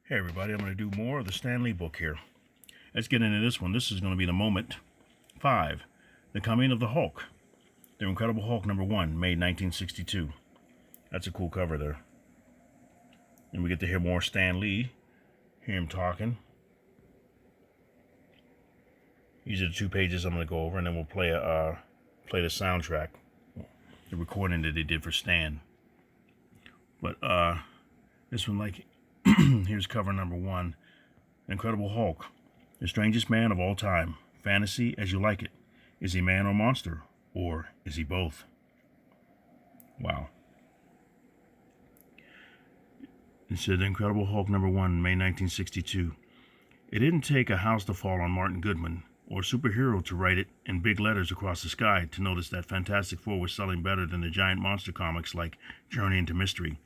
Hey everybody, I'm going to do more of the Stan Lee book here. Let's get into this one. This is going to be the moment 5, The Coming of the Hulk. The Incredible Hulk #1, May 1962. That's a cool cover there. And we get to hear more Stan Lee, hear him talking. These are the 2 pages I'm going to go over, and then we'll play the soundtrack, the recording that they did for Stan. But this one, like, here's cover #1, Incredible Hulk, the strangest man of all time. Fantasy as you like it. Is he man or monster? Or is he both? Wow. It said Incredible Hulk #1, May 1962. It didn't take a house to fall on Martin Goodman or a superhero to write it in big letters across the sky to notice that Fantastic Four was selling better than the giant monster comics like Journey into Mystery.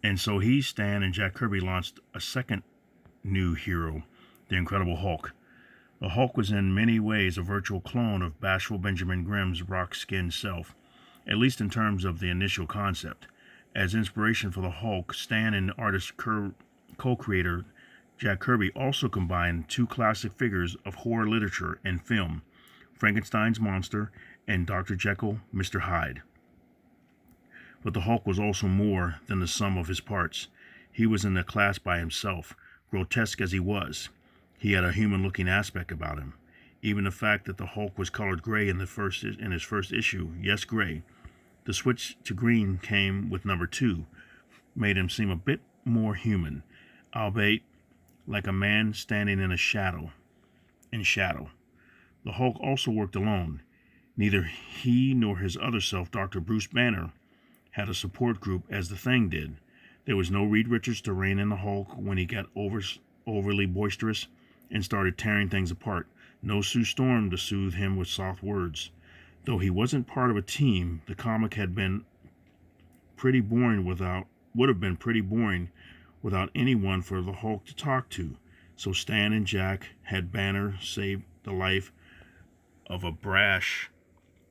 And so he, Stan, and Jack Kirby launched a second new hero, the Incredible Hulk. The Hulk was in many ways a virtual clone of bashful Benjamin Grimm's rock-skinned self, at least in terms of the initial concept. As inspiration for the Hulk, Stan and artist co-creator Jack Kirby also combined 2 classic figures of horror literature and film, Frankenstein's monster and Dr. Jekyll, Mr. Hyde. But the Hulk was also more than the sum of his parts. He was in a class by himself, grotesque as he was. He had a human-looking aspect about him. Even the fact that the Hulk was colored gray in his first issue, yes, gray. The switch to green came with #2, made him seem a bit more human, albeit like a man standing in shadow. The Hulk also worked alone. Neither he nor his other self, Dr. Bruce Banner, had a support group as the Thing did. There was no Reed Richards to rein in the Hulk when he got overly boisterous and started tearing things apart. No Sue Storm to soothe him with soft words. Though he wasn't part of a team, the comic would have been pretty boring without anyone for the Hulk to talk to. So Stan and Jack had Banner save the life of a brash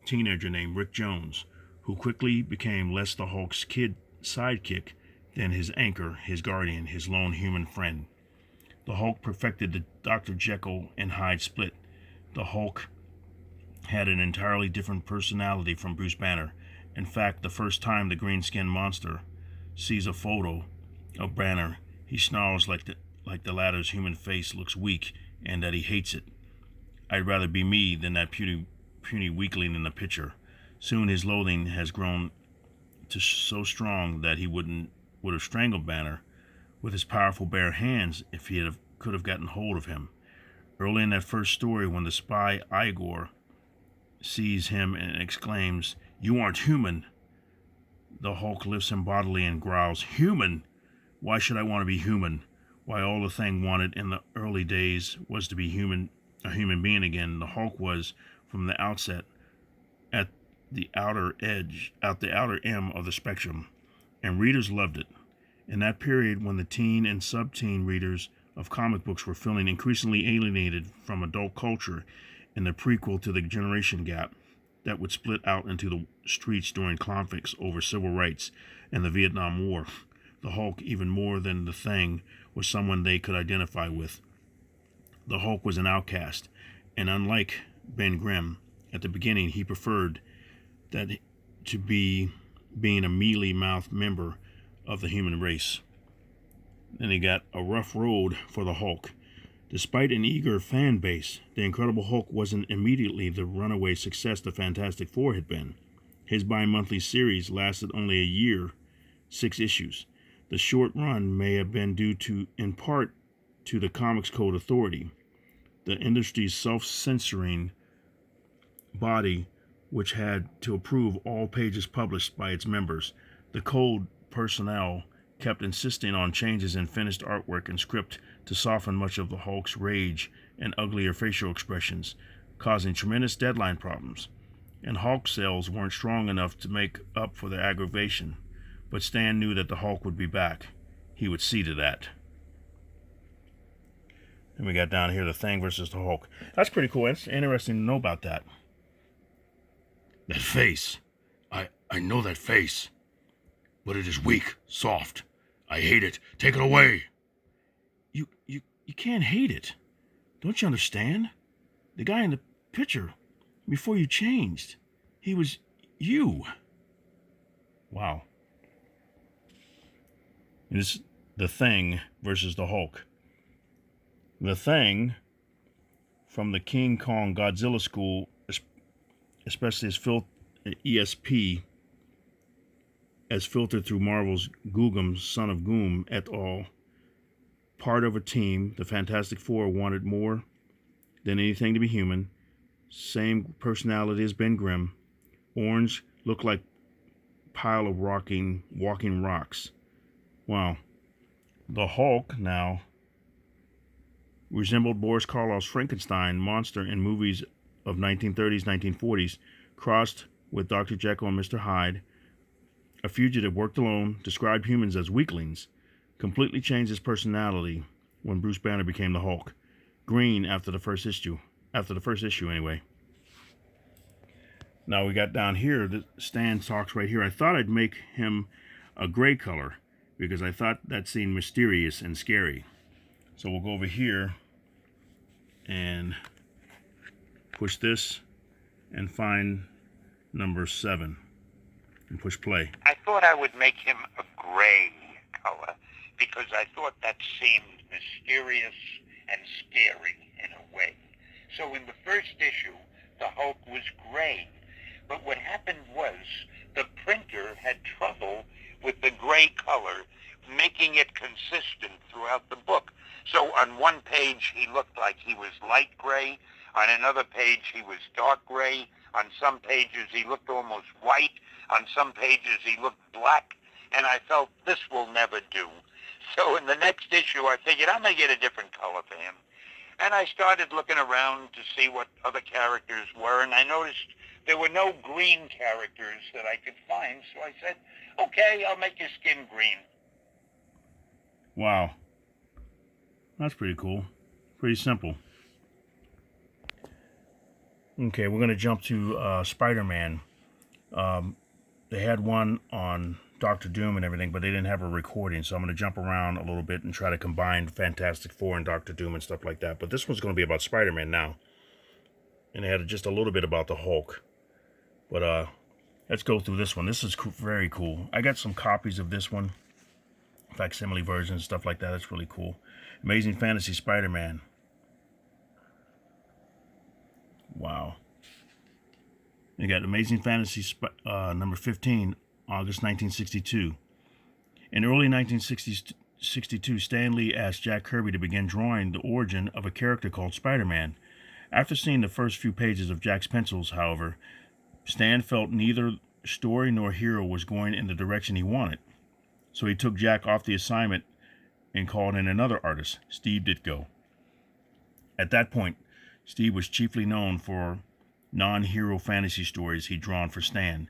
teenager named Rick Jones, who quickly became less the Hulk's sidekick than his anchor, his guardian, his lone human friend. The Hulk perfected the Dr. Jekyll and Hyde split. The Hulk had an entirely different personality from Bruce Banner. In fact, the first time the green-skinned monster sees a photo of Banner, he snarls like the latter's human face looks weak and that he hates it. I'd rather be me than that puny weakling in the picture. Soon his loathing has grown to so strong that he would have strangled Banner with his powerful bare hands if he could have gotten hold of him. Early in that first story, when the spy Igor sees him and exclaims, "You aren't human," the Hulk lifts him bodily and growls, "Human? Why should I want to be human?" Why all the Thing wanted in the early days was to be a human being again. The Hulk was, from the outset, at the outer M of the spectrum, and readers loved it. In that period when the teen and sub-teen readers of comic books were feeling increasingly alienated from adult culture in the prequel to the generation gap that would split out into the streets during conflicts over civil rights and the Vietnam War, the Hulk, even more than the Thing, was someone they could identify with. The Hulk was an outcast, and unlike Ben Grimm, at the beginning he preferred that to being a mealy-mouthed member of the human race. Then he got a rough road for the Hulk. Despite an eager fan base, the Incredible Hulk wasn't immediately the runaway success the Fantastic Four had been. His bi-monthly series lasted only a year, 6 issues. The short run may have been due in part to the Comics Code Authority, the industry's self-censoring body which had to approve all pages published by its members. The code personnel kept insisting on changes in finished artwork and script to soften much of the Hulk's rage and uglier facial expressions, causing tremendous deadline problems. And Hulk sales weren't strong enough to make up for the aggravation. But Stan knew that the Hulk would be back. He would see to that. And we got down here the Thing versus the Hulk. That's pretty cool. It's interesting to know about that. That face. I know that face. But it is weak, soft. I hate it. Take it away. you can't hate it. Don't you understand? The guy in the picture, before you changed, he was you. Wow. This the Thing versus the Hulk. The Thing, from the King Kong Godzilla school, especially as ESP, as filtered through Marvel's Googum, Son of Goom et al., part of a team, the Fantastic Four wanted more than anything to be human. Same personality as Ben Grimm. Orange, looked like pile of walking rocks. Wow. The Hulk now resembled Boris Karloff's Frankenstein monster in movies of 1930s, 1940s, crossed with Dr. Jekyll and Mr. Hyde. A fugitive worked alone, described humans as weaklings, completely changed his personality when Bruce Banner became the Hulk. Green after the first issue. Anyway. Now we got down here, Stan talks right here. I thought I'd make him a gray color because I thought that seemed mysterious and scary. So we'll go over here and push this and find number 7 and push play. I thought I would make him a gray color because I thought that seemed mysterious and scary in a way. So in the first issue, the Hulk was gray. But what happened was the printer had trouble with the gray color, making it consistent throughout the book. So on one page he looked like he was light gray, on another page he was dark gray, on some pages he looked almost white, on some pages he looked black, and I felt this will never do. So in the next issue I figured I'm going to get a different color for him. And I started looking around to see what other characters were, and I noticed there were no green characters that I could find, so I said, okay, I'll make your skin green. Wow. That's pretty cool. Pretty simple. Okay, we're going to jump to Spider-Man. They had one on Doctor Doom and everything, but they didn't have a recording, so I'm going to jump around a little bit and try to combine Fantastic Four and Doctor Doom and stuff like that. But this one's going to be about Spider-Man now. And they had just a little bit about the Hulk. But let's go through this one. This is very cool. I got some copies of this one. Facsimile versions, stuff like that. That's really cool. Amazing Fantasy Spider-Man. Wow. You got Amazing Fantasy number 15, August 1962. In early 1962, Stan Lee asked Jack Kirby to begin drawing the origin of a character called Spider-Man. After seeing the first few pages of Jack's pencils, however, Stan felt neither story nor hero was going in the direction he wanted. So he took Jack off the assignment and called in another artist, Steve Ditko. At that point, Steve was chiefly known for non-hero fantasy stories he'd drawn for Stan,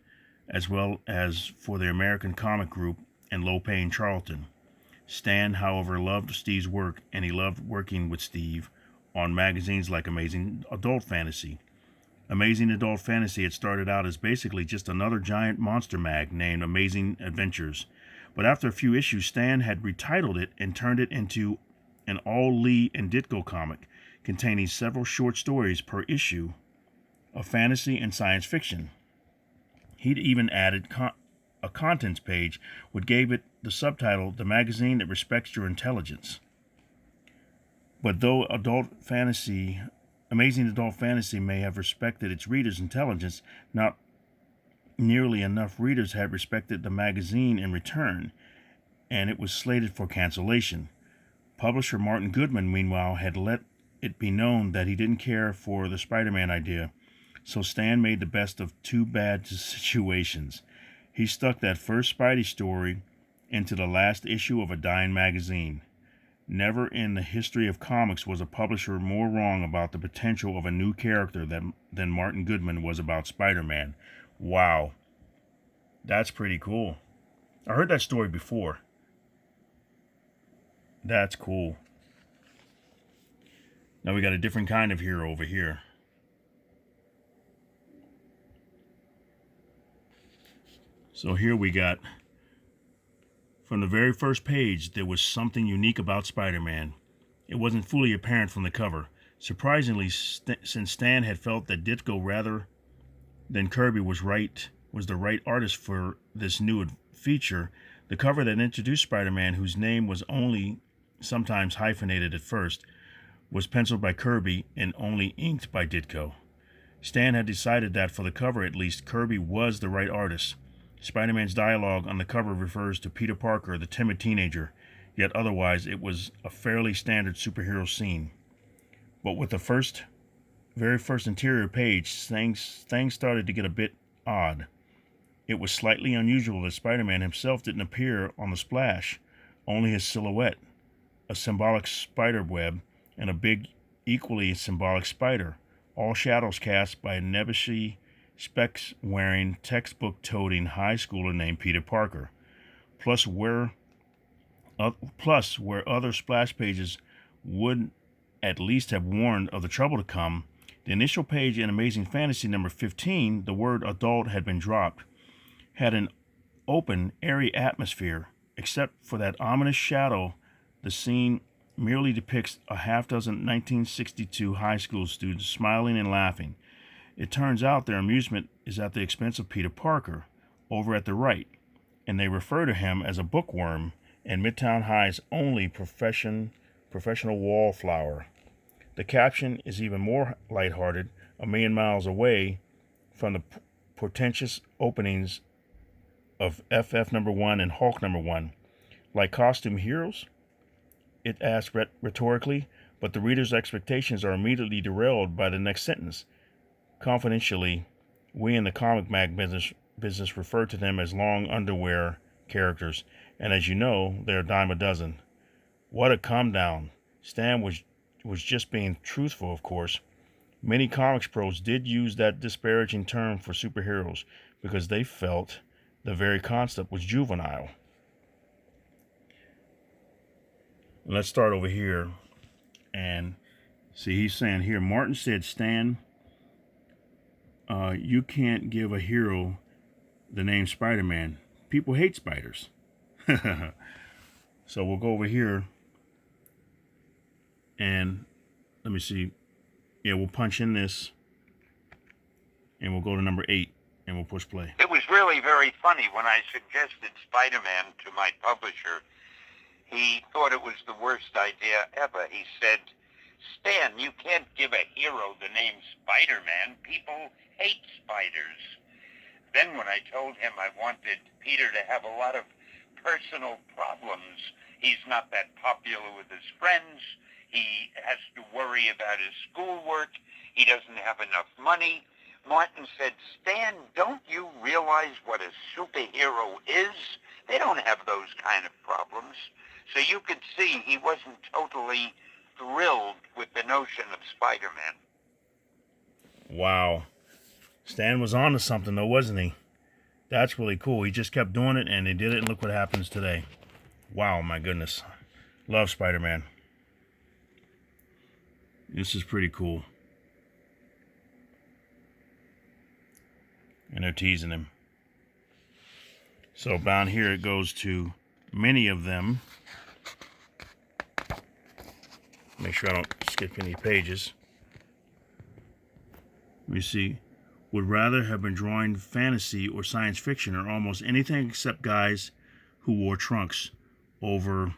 as well as for the American comic group and Low Payne Charlton. Stan, however, loved Steve's work, and he loved working with Steve on magazines like Amazing Adult Fantasy. Amazing Adult Fantasy had started out as basically just another giant monster mag named Amazing Adventures, but after a few issues, Stan had retitled it and turned it into an all Lee and Ditko comic containing several short stories per issue of fantasy and science fiction. He'd even added a contents page, which gave it the subtitle, "The Magazine That Respects Your Intelligence." But though Amazing Adult Fantasy may have respected its readers' intelligence, not nearly enough readers had respected the magazine in return, and it was slated for cancellation. Publisher Martin Goodman, meanwhile, had let it be known that he didn't care for the Spider-Man idea, so Stan made the best of two bad situations. He stuck that first Spidey story into the last issue of a dying magazine. Never in the history of comics was a publisher more wrong about the potential of a new character than Martin Goodman was about Spider-Man. Wow. That's pretty cool. I heard that story before. That's cool. Now we got a different kind of hero over here. So here we got, from the very first page, there was something unique about Spider-Man. It wasn't fully apparent from the cover. Surprisingly, since Stan had felt that Ditko rather than Kirby was the right artist for this new feature, the cover that introduced Spider-Man, whose name was only sometimes hyphenated at first, was penciled by Kirby and only inked by Ditko. Stan had decided that, for the cover at least, Kirby was the right artist. Spider-Man's dialogue on the cover refers to Peter Parker, the timid teenager, yet otherwise it was a fairly standard superhero scene. But with the very first interior page, things started to get a bit odd. It was slightly unusual that Spider-Man himself didn't appear on the splash, only his silhouette, a symbolic spider web, and a big, equally symbolic spider, all shadows cast by a nebbishy, specs-wearing, textbook-toting high schooler named Peter Parker. Plus, where other splash pages would at least have warned of the trouble to come, the initial page in Amazing Fantasy number 15, the word adult had been dropped, had an open, airy atmosphere. Except for that ominous shadow, the scene merely depicts a half-dozen 1962 high school students smiling and laughing. It turns out their amusement is at the expense of Peter Parker, over at the right, and they refer to him as a bookworm and Midtown High's only professional wallflower. The caption is even more lighthearted, a million miles away from the portentous openings of FF number 1 and Hulk number 1. Like costume heroes? It asks rhetorically, but the reader's expectations are immediately derailed by the next sentence. Confidentially, we in the comic mag business refer to them as long underwear characters, and as you know, they're a dime a dozen. What a come down. Stan was just being truthful, of course. Many comics pros did use that disparaging term for superheroes because they felt the very concept was juvenile. Let's start over here and see. He's saying here, Martin said, Stan, you can't give a hero the name Spider-Man. People hate spiders. So we'll go over here and let me see. Yeah, we'll punch in this and we'll go to number 8 and we'll push play. It was really very funny when I suggested Spider-Man to my publisher. He thought it was the worst idea ever. He said, Stan, you can't give a hero the name Spider-Man. People hate spiders. Then when I told him I wanted Peter to have a lot of personal problems, he's not that popular with his friends, he has to worry about his schoolwork, he doesn't have enough money, Martin said, Stan, don't you realize what a superhero is? They don't have those kind of problems. So you could see he wasn't totally thrilled with the notion of Spider-Man. Wow. Stan was on to something though, wasn't he? That's really cool. He just kept doing it and he did it, and look what happens today. Wow, my goodness. Love Spider-Man. This is pretty cool. And they're teasing him. So down here it goes to many of them. Make sure I don't skip any pages. We see, would rather have been drawing fantasy or science fiction or almost anything except guys who wore trunks over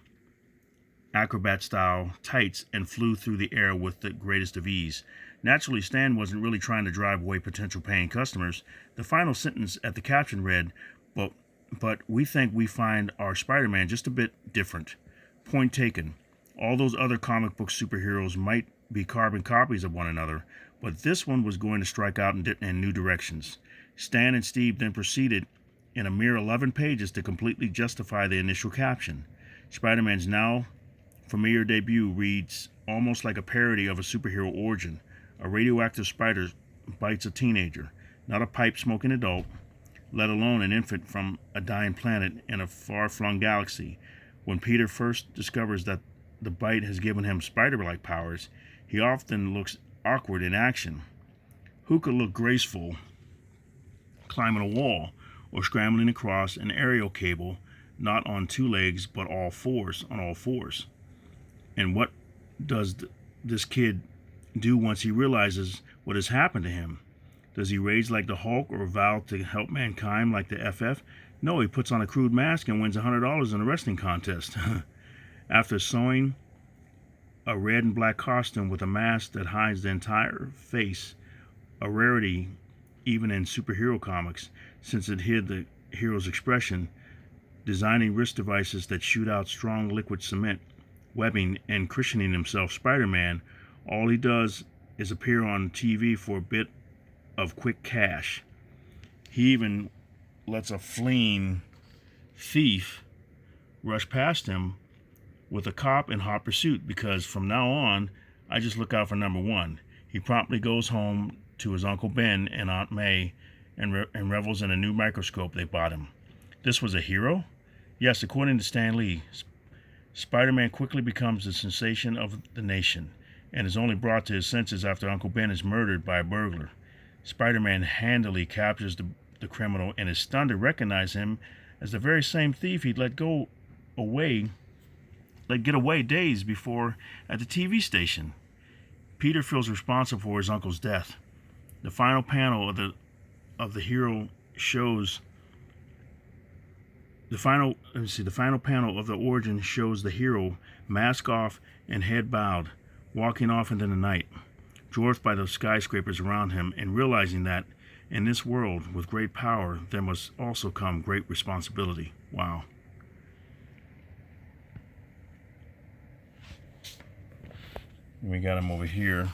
acrobat-style tights and flew through the air with the greatest of ease. Naturally, Stan wasn't really trying to drive away potential paying customers. The final sentence at the caption read, but we think we find our Spider-Man just a bit different. Point taken. All those other comic book superheroes might be carbon copies of one another, but this one was going to strike out in new directions. Stan and Steve then proceeded in a mere 11 pages to completely justify the initial caption. Spider-Man's now familiar debut reads almost like a parody of a superhero origin. A radioactive spider bites a teenager, not a pipe-smoking adult, let alone an infant from a dying planet in a far-flung galaxy. When Peter first discovers that the bite has given him spider-like powers, he often looks awkward in action. Who could look graceful climbing a wall or scrambling across an aerial cable, not on two legs but on all fours? And what does this kid do once he realizes what has happened to him? Does he rage like the Hulk or vow to help mankind like the FF? No, he puts on a crude mask and wins $100 in a wrestling contest. After sewing a red and black costume with a mask that hides the entire face, a rarity even in superhero comics, since it hid the hero's expression, designing wrist devices that shoot out strong liquid cement, webbing, and cushioning himself Spider-Man, all he does is appear on TV for a bit of quick cash. He even lets a fleeing thief rush past him with a cop in hot pursuit, because from now on, I just look out for number one. He promptly goes home to his Uncle Ben and Aunt May and revels in a new microscope they bought him. This was a hero? Yes, according to Stan Lee, Spider-Man quickly becomes the sensation of the nation and is only brought to his senses after Uncle Ben is murdered by a burglar. Spider-Man handily captures the criminal and is stunned to recognize him as the very same thief he'd let get away days before at the TV station. Peter feels responsible for his uncle's death. The final panel of the hero shows the final panel of the origin shows the hero, mask off and head bowed, walking off into the night, dwarfed by the skyscrapers around him, and realizing that in this world with great power there must also come great responsibility. Wow. We got him over here,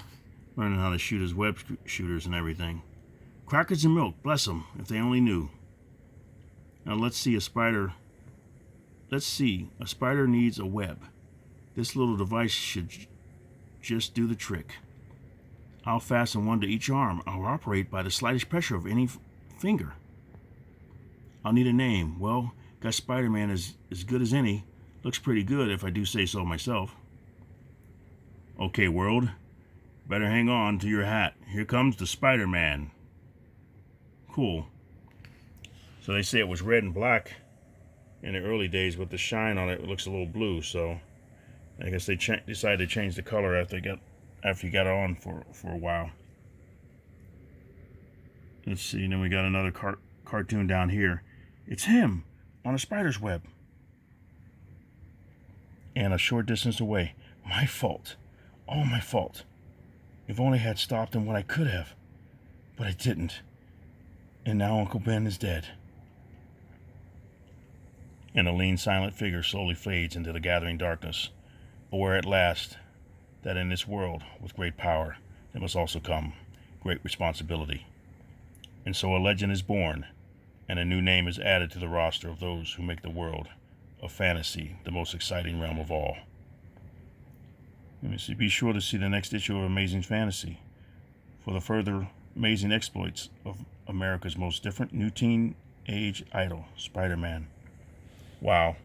learning how to shoot his web shooters and everything. Crackers and milk, bless them, if they only knew. Now let's see a spider. A spider needs a web. This little device should just do the trick. I'll fasten one to each arm. I'll operate by the slightest pressure of any finger. I'll need a name. Well, got Spider-Man as good as any. Looks pretty good if I do say so myself. Okay, world. Better hang on to your hat. Here comes the Spider-Man. Cool. So they say it was red and black in the early days. With the shine on it, it looks a little blue. So I guess they decided to change the color after you got it on for a while. Let's see. Then we got another cartoon down here. It's him on a spider's web. And a short distance away. My fault. All my fault. If only I had stopped him when I could have. But I didn't. And now Uncle Ben is dead. And a lean, silent figure slowly fades into the gathering darkness, aware at last that in this world with great power there must also come great responsibility. And so a legend is born, and a new name is added to the roster of those who make the world of fantasy the most exciting realm of all. Let me see. Be sure to see the next issue of Amazing Fantasy for the further amazing exploits of America's most different new teen-age idol, Spider-Man. Wow.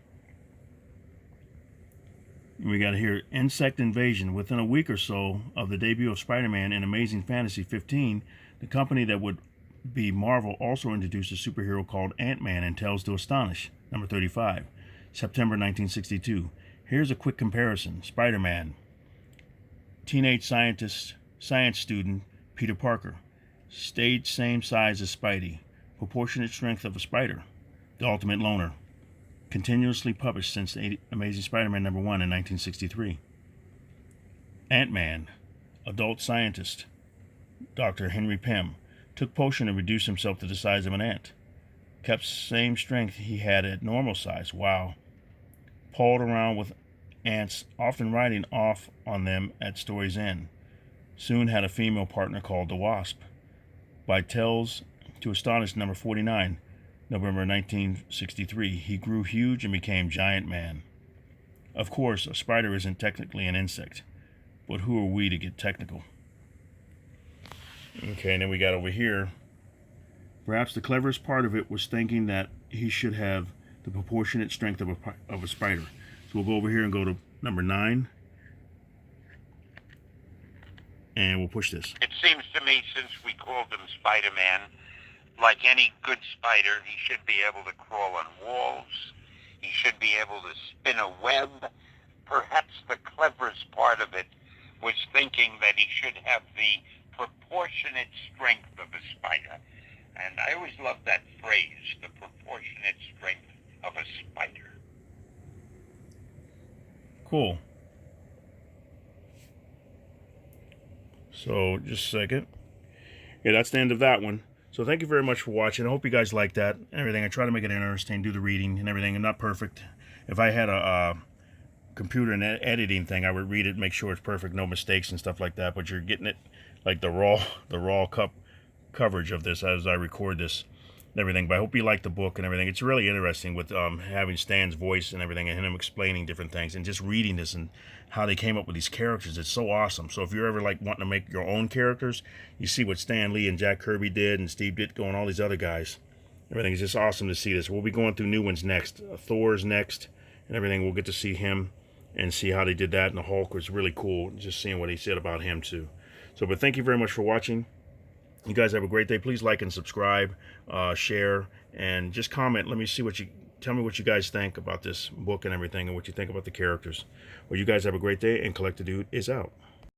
We got here insect invasion. Within a week or so of the debut of Spider-Man in Amazing Fantasy 15, the company that would be Marvel also introduced a superhero called Ant-Man in Tales to Astonish, number 35, September 1962. Here's a quick comparison. Spider-Man, teenage science student Peter Parker, stage same size as Spidey, proportionate strength of a spider, the ultimate loner, continuously published since Amazing Spider-Man number 1 in 1963. Ant-Man, adult scientist, Dr. Henry Pym, took potion to reduce himself to the size of an ant, kept same strength he had at normal size. Wow. Pawed around with ants, often riding off on them at story's end. Soon had a female partner called the Wasp. By Tales to Astonish number 49, November 1963, he grew huge and became Giant Man. Of course, a spider isn't technically an insect, but who are we to get technical? Okay, and then we got over here. Perhaps the cleverest part of it was thinking that he should have the proportionate strength of a spider. So we'll go over here and go to number 9. And we'll push this. It seems to me, since we called him Spider-Man, like any good spider, he should be able to crawl on walls. He should be able to spin a web. Perhaps the cleverest part of it was thinking that he should have the proportionate strength of a spider. And I always loved that phrase, the proportionate strength of a spider. Cool. So, just a second. Yeah, that's the end of that one. So thank you very much for watching. I hope you guys like that and everything. I try to make it interesting, do the reading and everything. I'm not perfect. If I had a computer and editing thing, I would read it, make sure it's perfect, no mistakes and stuff like that. But you're getting it like the raw coverage of this as I record this and everything. But I hope you like the book and everything. It's really interesting with having Stan's voice and everything, and him explaining different things, and just reading this and how they came up with these characters. It's so awesome. So if you're ever like wanting to make your own characters, you see what Stan Lee and Jack Kirby did, and Steve Ditko and all these other guys. Everything is just awesome to see this. We'll be going through new ones next. Thor's next and everything. We'll get to see him and see how they did that. And the Hulk was really cool, just seeing what he said about him too. So, but thank you very much for watching. You guys have a great day. Please like and subscribe, share, and just comment. Let me see tell me what you guys think about this book and everything, and what you think about the characters. Well, you guys have a great day, and Collector Dude is out.